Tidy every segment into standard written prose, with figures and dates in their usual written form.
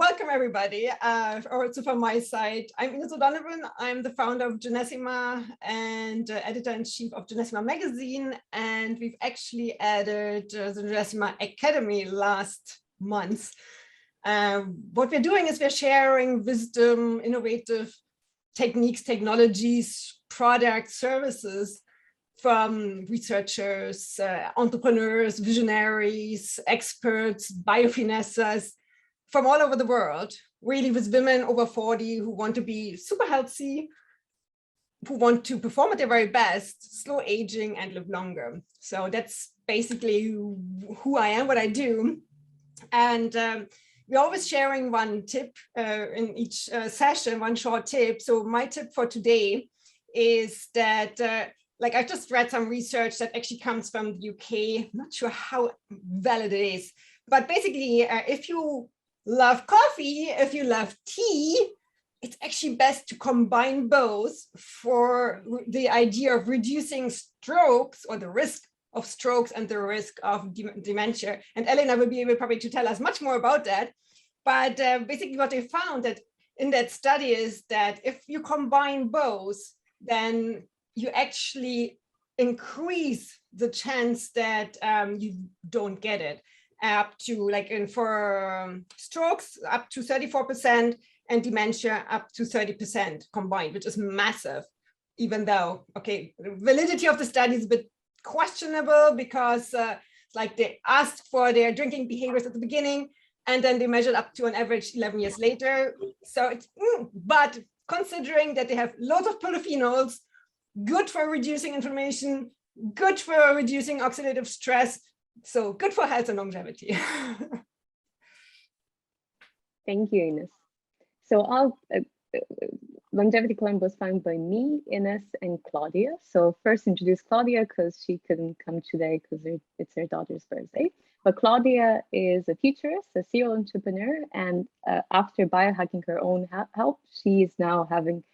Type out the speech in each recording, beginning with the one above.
welcome everybody. Also from my side, I'm Ines O'Donovan. I'm the founder of Genessima and editor-in-chief of Genessima magazine. And we've actually added the Genessima Academy last month. What we're doing is we're sharing wisdom, innovative techniques, technologies, products, services from researchers, entrepreneurs, visionaries, experts, biofinessers from all over the world, really with women over 40 who want to be super healthy, who want to perform at their very best, slow aging and live longer. So that's basically who I am, what I do. And we're always sharing one tip in each session, one short tip. So my tip for today is that like I just read some research that actually comes from the UK. I'm not sure how valid it is, but basically if you love coffee, if you love tea, it's actually best to combine both for the idea of reducing strokes or the risk of strokes and the risk of dementia. And Elena will be able probably to tell us much more about that. But basically what they found that in that study is that if you combine both, then you actually increase the chance that you don't get it up to for strokes up to 34% and dementia up to 30% combined, which is massive, even though, okay, the validity of the study is a bit questionable because like they asked for their drinking behaviors at the beginning and then they measured up to an average 11 years later. So it's, but considering that they have lots of polyphenols, good for reducing inflammation, good for reducing oxidative stress, so good for health and longevity. Thank you, Ines. So Longevity Club was founded by me, Ines, and Claudia. So first introduce Claudia because she couldn't come today because it's her daughter's birthday. But Claudia is a futurist, a serial entrepreneur, and after biohacking her own health, she is now having,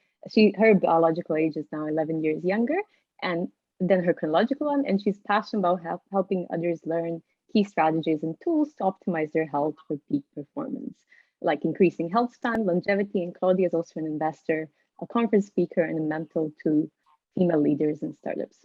her biological age is now 11 years younger and than her chronological one, and she's passionate about helping others learn key strategies and tools to optimize their health for peak performance, like increasing health span, longevity. And Claudia is also an investor, a conference speaker, and a mentor to female leaders in startups.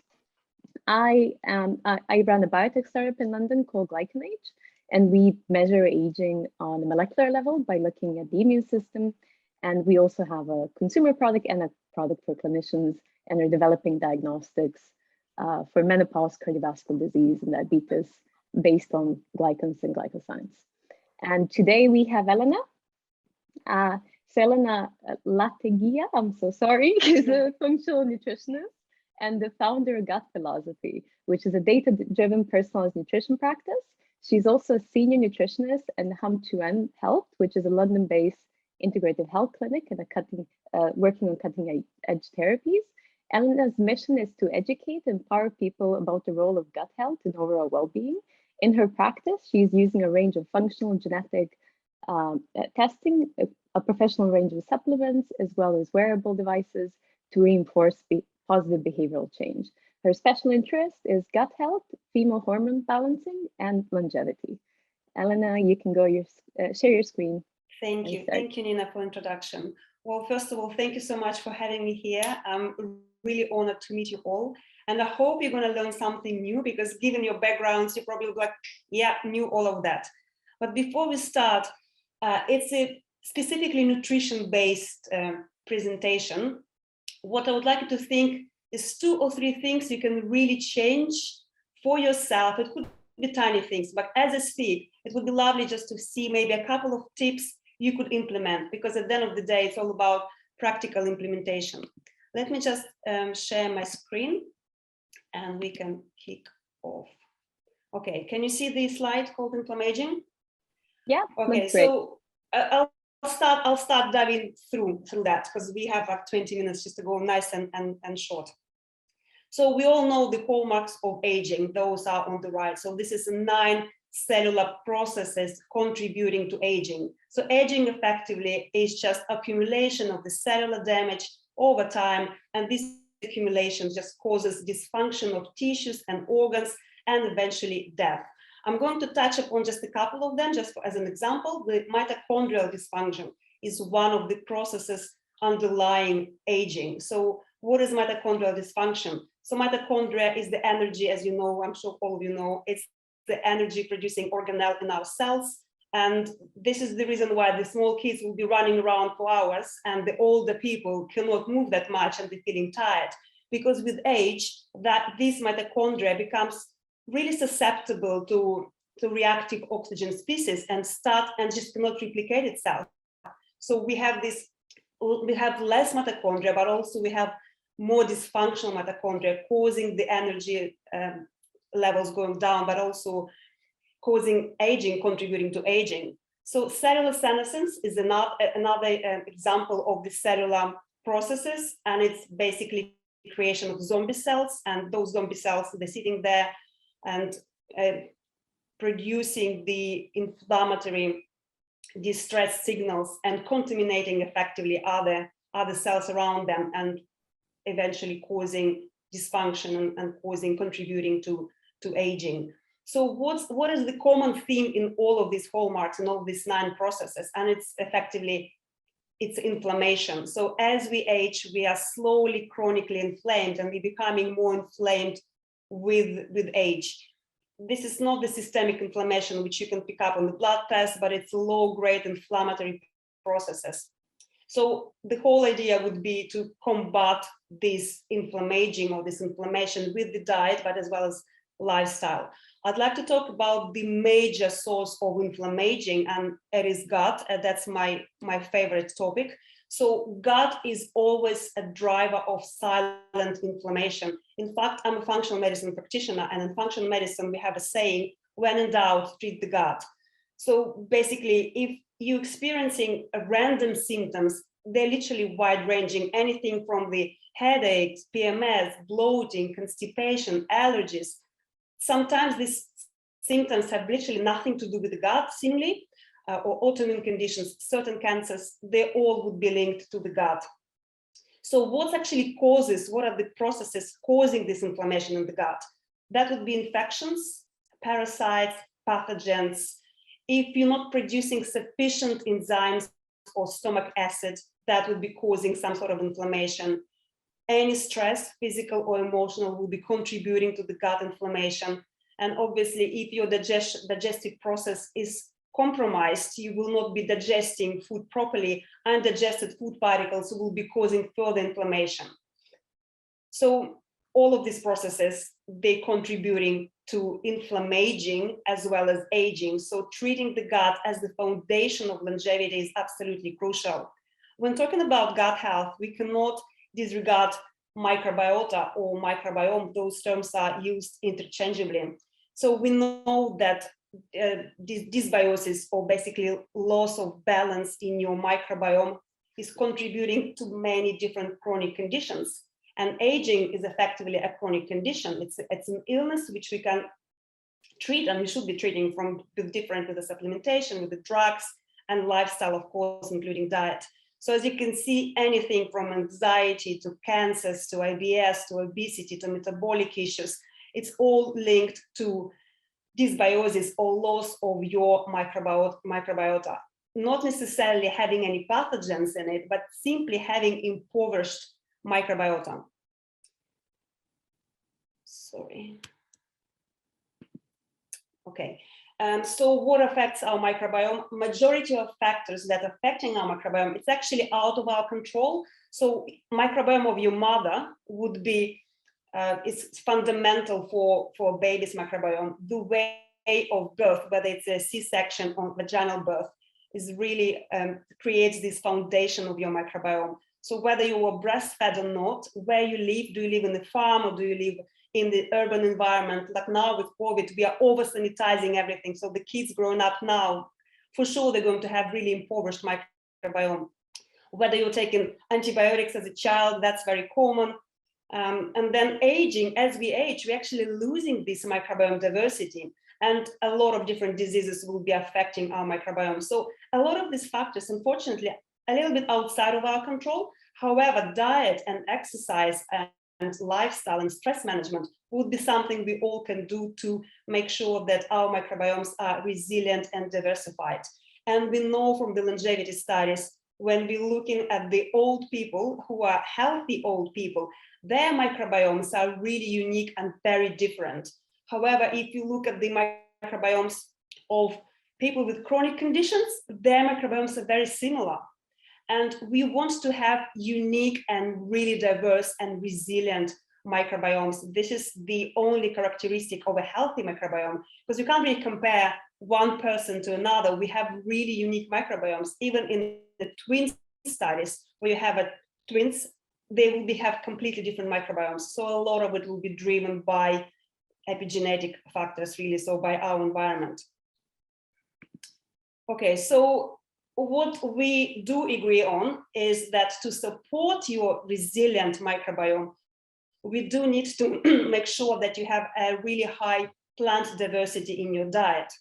I run a biotech startup in London called GlycanAge, and we measure aging on a molecular level by looking at the immune system. And we also have a consumer product and a product for clinicians, and are developing diagnostics for menopause, cardiovascular disease, and diabetes based on glycans and glycosines. And today we have Elena. So Elena Letyagina, I'm so sorry, is a functional nutritionist and the founder of Gut Philosophy, which is a data-driven personalized nutrition practice. She's also a senior nutritionist in Hum2N Health, which is a London-based integrative health clinic and working on cutting-edge therapies. Elena's mission is to educate and empower people about the role of gut health and overall well-being. In her practice, she's using a range of functional genetic testing, a professional range of supplements, as well as wearable devices to reinforce positive behavioral change. Her special interest is gut health, female hormone balancing, and longevity. Elena, you can go share your screen. Thank you. Thank you, Nina, for introduction. Well, first of all, thank you so much for having me here. I'm really honored to meet you all. And I hope you're going to learn something new, because given your backgrounds, you probably like, yeah, knew all of that. But before we start, it's a specifically nutrition-based presentation. What I would like you to think is 2 or 3 things you can really change for yourself. It could be tiny things, but as I speak, it would be lovely just to see maybe a couple of tips you could implement, because at the end of the day, it's all about practical implementation. Let me just share my screen and we can kick off. Okay, can you see the slide called inflammaging? Yeah. Okay, so I'll start diving through that, because we have like 20 minutes just to go nice and short. So we all know the hallmarks of aging, those are on the right. So this is 9 cellular processes contributing to aging. So aging effectively is just accumulation of the cellular damage over time, and this accumulation just causes dysfunction of tissues and organs and eventually death. I'm going to touch upon just a couple of them, just as an example. The mitochondrial dysfunction is one of the processes underlying aging. So what is mitochondrial dysfunction? So mitochondria is the energy, as you know, I'm sure all of you know, it's the energy producing organelle in our cells. And this is the reason why the small kids will be running around for hours and the older people cannot move that much and they're feeling tired. Because with age, that this mitochondria becomes really susceptible to reactive oxygen species and just cannot replicate itself. So we have less mitochondria, but also we have more dysfunctional mitochondria causing the energy levels going down, but also causing aging, contributing to aging. So cellular senescence is another example of the cellular processes, and it's basically the creation of zombie cells, and those zombie cells, they're sitting there and producing the inflammatory distress signals and contaminating effectively other cells around them, and eventually causing dysfunction and contributing to aging. So what is the common theme in all of these hallmarks and all of these 9 processes? And it's effectively, it's inflammation. So as we age, we are slowly chronically inflamed, and we're becoming more inflamed with age. This is not the systemic inflammation, which you can pick up on the blood test, but it's low-grade inflammatory processes. So the whole idea would be to combat this inflammation or this inflammation with the diet, but as well as lifestyle. I'd like to talk about the major source of inflammation, and it is gut. That's my favorite topic. So gut is always a driver of silent inflammation. In fact, I'm a functional medicine practitioner, and in functional medicine, we have a saying, when in doubt, treat the gut. So basically, if you're experiencing random symptoms, they're literally wide-ranging, anything from the headaches, PMS, bloating, constipation, allergies. Sometimes these symptoms have literally nothing to do with the gut, seemingly, or autoimmune conditions, certain cancers, they all would be linked to the gut. So what are the processes causing this inflammation in the gut? That would be infections, parasites, pathogens. If you're not producing sufficient enzymes or stomach acid, that would be causing some sort of inflammation. Any stress, physical or emotional, will be contributing to the gut inflammation. And obviously, if your digestive process is compromised, you will not be digesting food properly. Undigested food particles will be causing further inflammation. So all of these processes, they're contributing to inflammation as well as aging. So treating the gut as the foundation of longevity is absolutely crucial. When talking about gut health, we cannot disregard microbiota or microbiome. Those terms are used interchangeably. So we know that dysbiosis, or basically loss of balance in your microbiome, is contributing to many different chronic conditions. And aging is effectively a chronic condition. It's an illness which we can treat, and we should be treating with the supplementation, with the drugs, and lifestyle, of course, including diet. So as you can see, anything from anxiety to cancers to IBS to obesity to metabolic issues, it's all linked to dysbiosis or loss of your microbiota. Not necessarily having any pathogens in it, but simply having impoverished microbiota. Sorry. Okay. So what affects our microbiome? Majority of factors that are affecting our microbiome, it's actually out of our control. So microbiome of your mother would be, it's fundamental for a baby's microbiome. The way of birth, whether it's a C-section or vaginal birth, is really creates this foundation of your microbiome. So whether you were breastfed or not, where you live, do you live in the farm or do you live in the urban environment? Like now with COVID, we are over sanitizing everything. So the kids growing up now, for sure, they're going to have really impoverished microbiome. Whether you're taking antibiotics as a child, that's very common. And then aging, as we age, we're actually losing this microbiome diversity, and a lot of different diseases will be affecting our microbiome. So a lot of these factors, unfortunately, a little bit outside of our control. However, diet and exercise lifestyle and stress management would be something we all can do to make sure that our microbiomes are resilient and diversified. And we know from the longevity studies, when we're looking at the old people who are healthy old people, their microbiomes are really unique and very different. However, if you look at the microbiomes of people with chronic conditions, their microbiomes are very similar. And we want to have unique and really diverse and resilient microbiomes. This is the only characteristic of a healthy microbiome, because you can't really compare one person to another. We have really unique microbiomes. Even in the twin studies, where you have twins, they will have completely different microbiomes. So a lot of it will be driven by epigenetic factors, really, so by our environment. Okay, so what we do agree on is that to support your resilient microbiome, we do need to make sure that you have a really high plant diversity in your diet.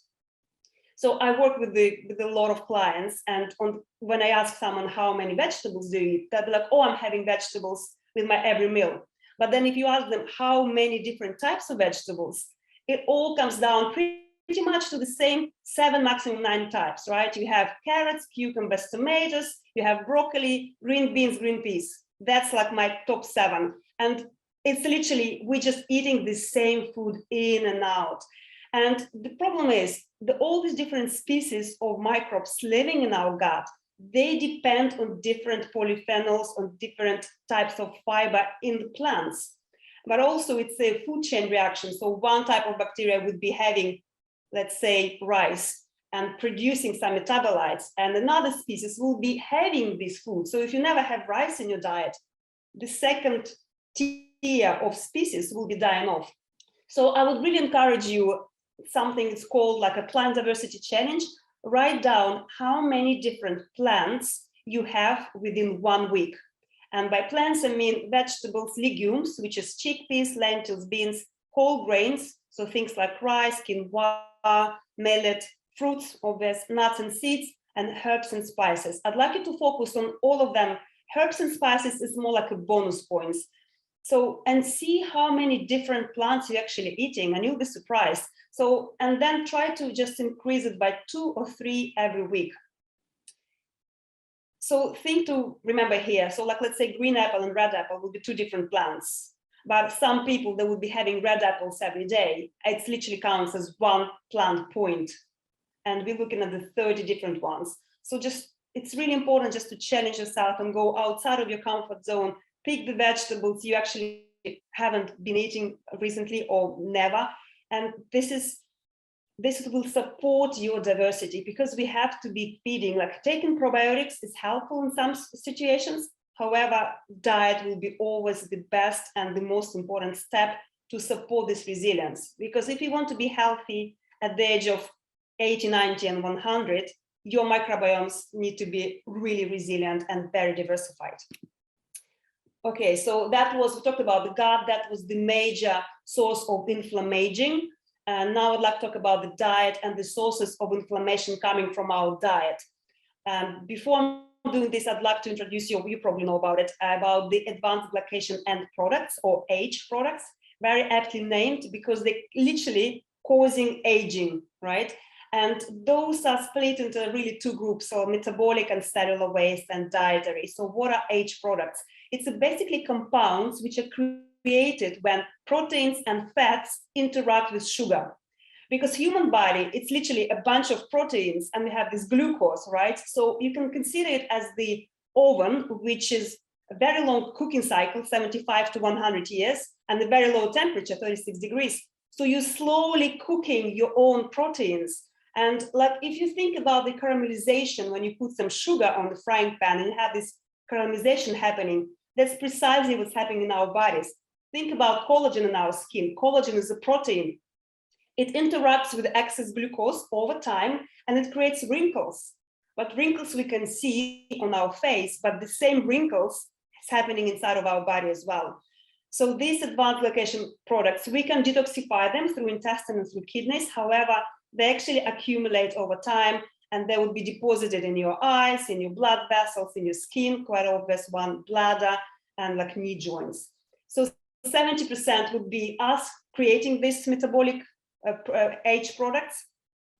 So I work with a lot of clients, and when I ask someone how many vegetables do you eat, they'll be like, oh, I'm having vegetables with my every meal. But then if you ask them how many different types of vegetables, it all comes down pretty much to the same 7, maximum 9 types, right? You have carrots, cucumbers, tomatoes, you have broccoli, green beans, green peas. That's like my top 7. And it's literally, we're just eating the same food in and out. And the problem is all these different species of microbes living in our gut, they depend on different polyphenols, on different types of fiber in the plants. But also it's a food chain reaction. So one type of bacteria would be having, let's say, rice and producing some metabolites, and another species will be having this food. So if you never have rice in your diet, the second tier of species will be dying off. So I would really encourage you, something is called like a plant diversity challenge. Write down how many different plants you have within 1 week. And by plants, I mean vegetables, legumes, which is chickpeas, lentils, beans, whole grains, so things like rice, quinoa, millet, fruits, obvious, nuts and seeds, and herbs and spices. I'd like you to focus on all of them. Herbs and spices is more like a bonus points. So, and see how many different plants you're actually eating, and you'll be surprised. So, and then try to just increase it by 2 or 3 every week. So thing to remember here, so like let's say green apple and red apple will be 2 different plants, but some people, they will be having red apples every day. It literally counts as 1 plant point, and we're looking at the 30 different ones. So just, it's really important just to challenge yourself and go outside of your comfort zone, pick the vegetables you actually haven't been eating recently or never, and this will support your diversity, because we have to be feeding, like taking probiotics is helpful in some situations. However, diet will be always the best and the most important step to support this resilience. Because if you want to be healthy at the age of 80, 90, and 100, your microbiomes need to be really resilient and very diversified. Okay, so that was, we talked about the gut, that was the major source of inflammation. And now I'd like to talk about the diet and the sources of inflammation coming from our diet. Before I'm doing this, I'd like to introduce you, you probably know about it, about the advanced glycation end products, or H products, very aptly named because they're literally causing aging, right? And those are split into really 2 groups, so metabolic and cellular waste and dietary. So what are H products? It's basically compounds which are created when proteins and fats interact with sugar. Because human body, it's literally a bunch of proteins, and we have this glucose, right? So you can consider it as the oven, which is a very long cooking cycle, 75 to 100 years, and a very low temperature, 36 degrees. So you're slowly cooking your own proteins. And like, if you think about the caramelization, when you put some sugar on the frying pan and you have this caramelization happening, that's precisely what's happening in our bodies. Think about collagen in our skin. Collagen is a protein. It interacts with excess glucose over time, and it creates wrinkles. But wrinkles we can see on our face, but the same wrinkles is happening inside of our body as well. So these advanced glycation products, we can detoxify them through intestine and through kidneys. However, they actually accumulate over time, and they will be deposited in your eyes, in your blood vessels, in your skin, quite obvious one, bladder, and like knee joints. So 70% would be us creating these metabolic age products,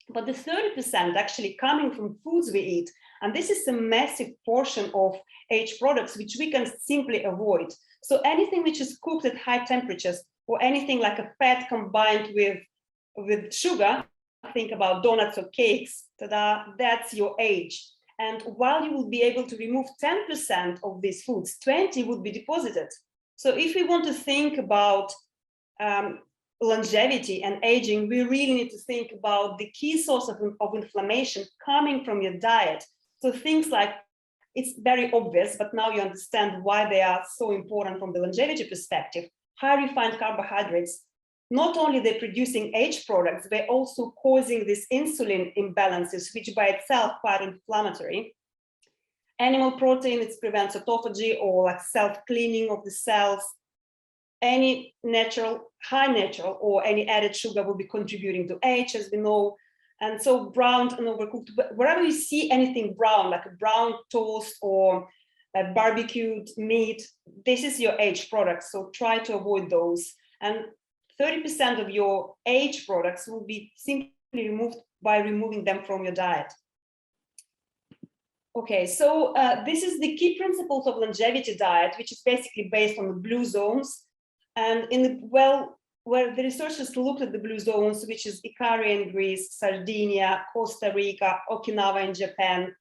but the 30% actually coming from foods we eat. And this is a massive portion of age products which we can simply avoid. So anything which is cooked at high temperatures, or anything like a fat combined with sugar, think about donuts or cakes, that's your age. And while you will be able to remove 10% of these foods, 20 would be deposited. So if we want to think about longevity and aging, we really need to think about the key source of inflammation coming from your diet. So things like, it's very obvious, but now you understand why they are so important from the longevity perspective. High refined carbohydrates, not only they're producing age products, they're also causing these insulin imbalances, which by itself quite inflammatory. Animal protein, it prevents autophagy or like self-cleaning of the cells. Any natural, high natural, or any added sugar will be contributing to age, as we know. And so browned and overcooked, wherever you see anything brown, like a brown toast or a barbecued meat, this is your age product. So try to avoid those. And 30% of your age products will be simply removed by removing them from your diet. Okay, so this is the key principles of longevity diet, which is basically based on the blue zones. And in the, where the researchers looked at the blue zones, which is Icaria in Greece, Sardinia, Costa Rica, Okinawa in Japan,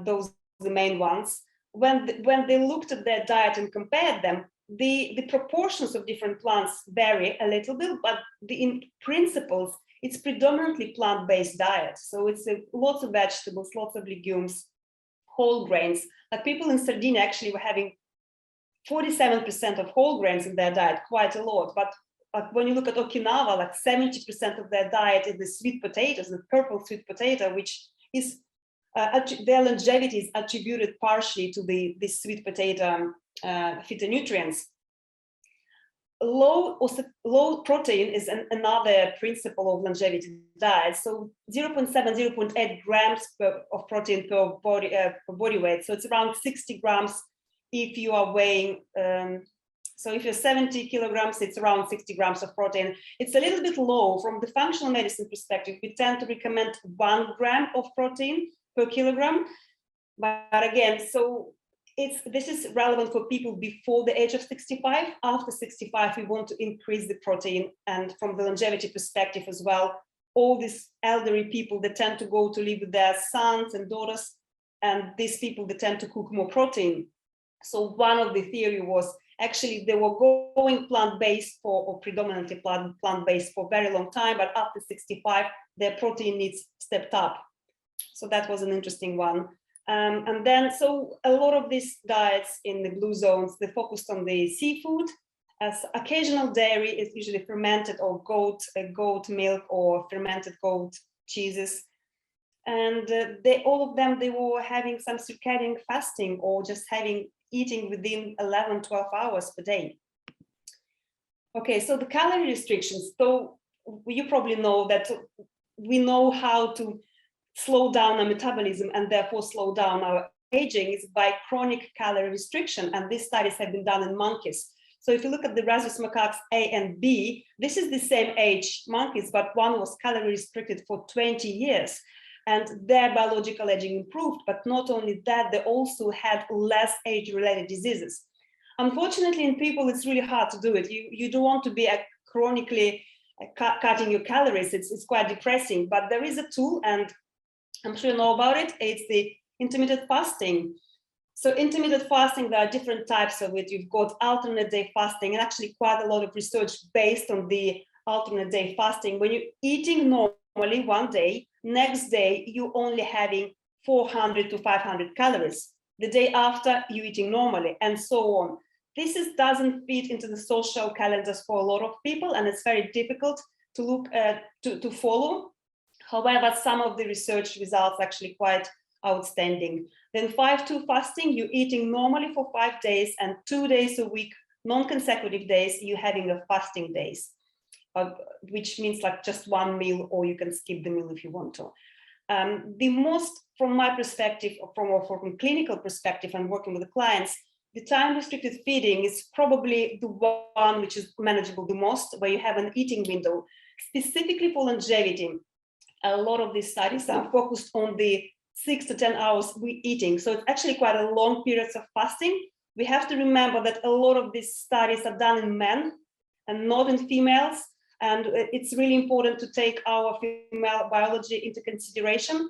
those are the main ones. When they looked at their diet and compared them, the proportions of different plants vary a little bit, but in principles, it's predominantly plant-based diet. So it's lots of vegetables, lots of legumes, whole grains. Like people in Sardinia actually were having 47% of whole grains in their diet, quite a lot. But when you look at Okinawa, like 70% of their diet is the sweet potatoes, the purple sweet potato, which is their longevity is attributed partially to the sweet potato phytonutrients. Low protein is another principle of longevity diet. So 0.7, 0.8 grams of protein per body weight. So it's around 60 grams if you are weighing. So if you're 70 kilograms, it's around 60 grams of protein. It's a little bit low from the functional medicine perspective. We tend to recommend 1 gram of protein per kilogram. But again, so this is relevant for people before the age of 65. After 65, we want to increase the protein. And from the longevity perspective as well, all these elderly people, they tend to go to live with their sons and daughters. And these people, they tend to cook more protein. So one of the theory was actually they were going plant-based or predominantly plant-based for a very long time, but after 65, their protein needs stepped up. So that was an interesting one. And then, so a lot of these diets in the blue zones, they focused on the seafood. As occasional dairy is usually fermented or goat milk or fermented goat cheeses. And all of them, they were having some circadian fasting or just eating within 11, 12 hours per day. Okay, so the calorie restrictions. So you probably know that we know how to slow down our metabolism and therefore slow down our aging is by chronic calorie restriction. And these studies have been done in monkeys. So if you look at the rhesus macaques A and B, this is the same age monkeys, but one was calorie restricted for 20 years. And their biological aging improved, but not only that, they also had less age-related diseases. Unfortunately, in people, it's really hard to do it. You don't want to be chronically cutting your calories. It's quite depressing, but there is a tool, and I'm sure you know about it. It's the intermittent fasting. So intermittent fasting, there are different types of it. You've got alternate day fasting, and actually quite a lot of research based on the alternate day fasting. When you're eating normally one day, next day you're only having 400 to 500 calories. The day after you're eating normally, and so on. This doesn't fit into the social calendars for a lot of people, and it's very difficult to look to follow. However, some of the research results are actually quite outstanding. Then 5-2 fasting, you're eating normally for 5 days, and 2 days a week, non-consecutive days, you're having a fasting days. Which means like just one meal, or you can skip the meal if you want to. The most, from my perspective, or from clinical perspective and working with the clients, the time restricted feeding is probably the one which is manageable the most, where you have an eating window. Specifically for longevity, a lot of these studies are focused on the 6 to 10 hours eating. So it's actually quite a long periods of fasting. We have to remember that a lot of these studies are done in men and not in females. And it's really important to take our female biology into consideration.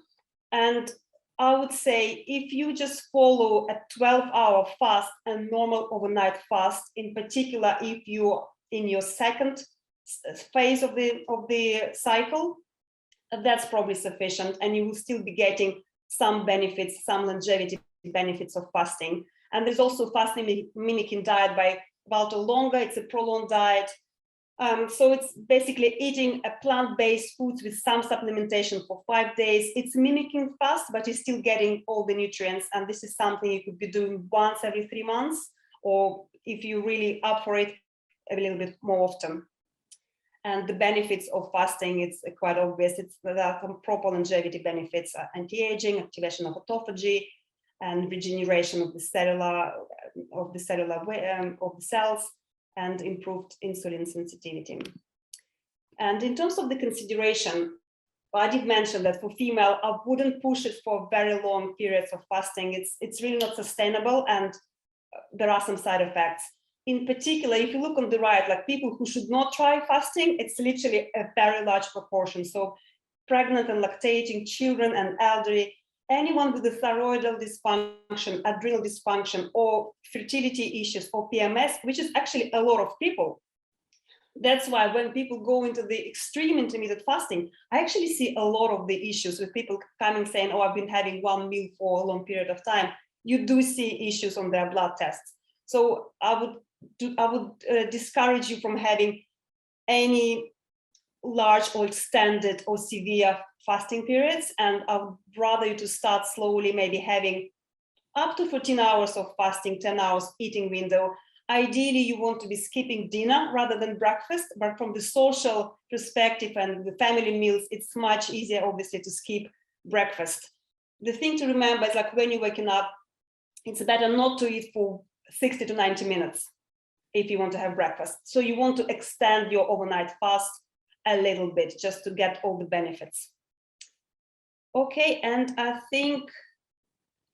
And I would say if you just follow a 12-hour fast and normal overnight fast, in particular, if you're in your second phase of the cycle, that's probably sufficient, and you will still be getting some benefits, some longevity benefits of fasting. And there's also fasting mimicking diet by Walter Longa. It's a prolonged diet. So it's basically eating a plant-based foods with some supplementation for 5 days. It's mimicking fast, but you're still getting all the nutrients. And this is something you could be doing once every 3 months, or if you're really up for it, a little bit more often. And the benefits of fasting, it's quite obvious. There are some proper longevity benefits, anti-aging, activation of autophagy, and regeneration of the cells, and improved insulin sensitivity. And in terms of the consideration, I did mention that for female, I wouldn't push it for very long periods of fasting. It's really not sustainable, and there are some side effects. In particular, if you look on the right, like people who should not try fasting, it's literally a very large proportion. So pregnant and lactating, children and elderly, anyone with a thyroidal dysfunction, adrenal dysfunction, or fertility issues, or PMS, which is actually a lot of people. That's why when people go into the extreme intermittent fasting, I actually see a lot of the issues with people coming saying, oh, I've been having one meal for a long period of time. You do see issues on their blood tests. So I would discourage you from having any large or extended or severe fasting periods, and I would rather you to start slowly, maybe having up to 14 hours of fasting, 10 hours eating window. Ideally, you want to be skipping dinner rather than breakfast, but from the social perspective and the family meals, it's much easier, obviously, to skip breakfast. The thing to remember is, like, when you're waking up, it's better not to eat for 60 to 90 minutes if you want to have breakfast. So you want to extend your overnight fast a little bit just to get all the benefits. Okay, and I think,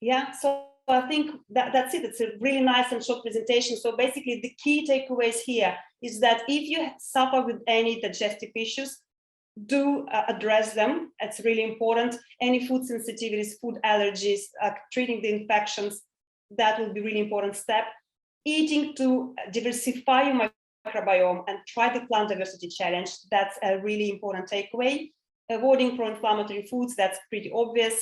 yeah, so I think that's it. It's a really nice and short presentation. So basically the key takeaways here is that if you suffer with any digestive issues, do address them. It's really important. Any food sensitivities, food allergies, treating the infections, that will be really important step. Eating to diversify your microbiome and try the plant diversity challenge. That's a really important takeaway. Avoiding pro-inflammatory foods, that's pretty obvious.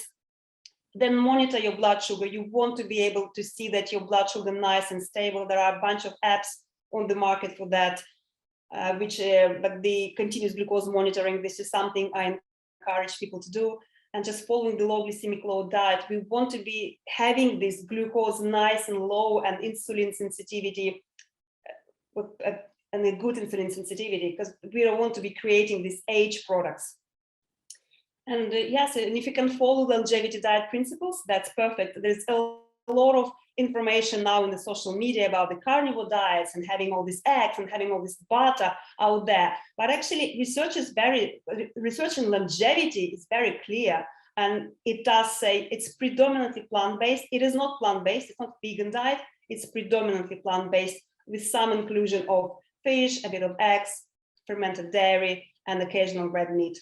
Then monitor your blood sugar. You want to be able to see that your blood sugar is nice and stable. There are a bunch of apps on the market for that, but the continuous glucose monitoring, this is something I encourage people to do. And just following the low glycemic load diet, we want to be having this glucose nice and low, and insulin sensitivity, and a good insulin sensitivity, because we don't want to be creating these age products. And yes, and if you can follow the longevity diet principles, that's perfect. There's a lot of information now in the social media about the carnivore diets and having all these eggs and having all this butter out there. But actually, research in longevity is very clear. And it does say it's predominantly plant-based. It is not plant-based, it's not vegan diet, it's predominantly plant-based with some inclusion of fish, a bit of eggs, fermented dairy, and occasional red meat.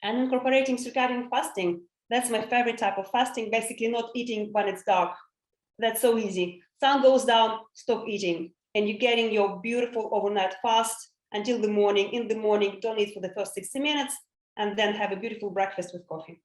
And incorporating circadian fasting, that's my favorite type of fasting, basically not eating when it's dark. That's so easy. Sun goes down, stop eating, and you're getting your beautiful overnight fast until the morning. In the morning, don't eat for the first 60 minutes, and then have a beautiful breakfast with coffee.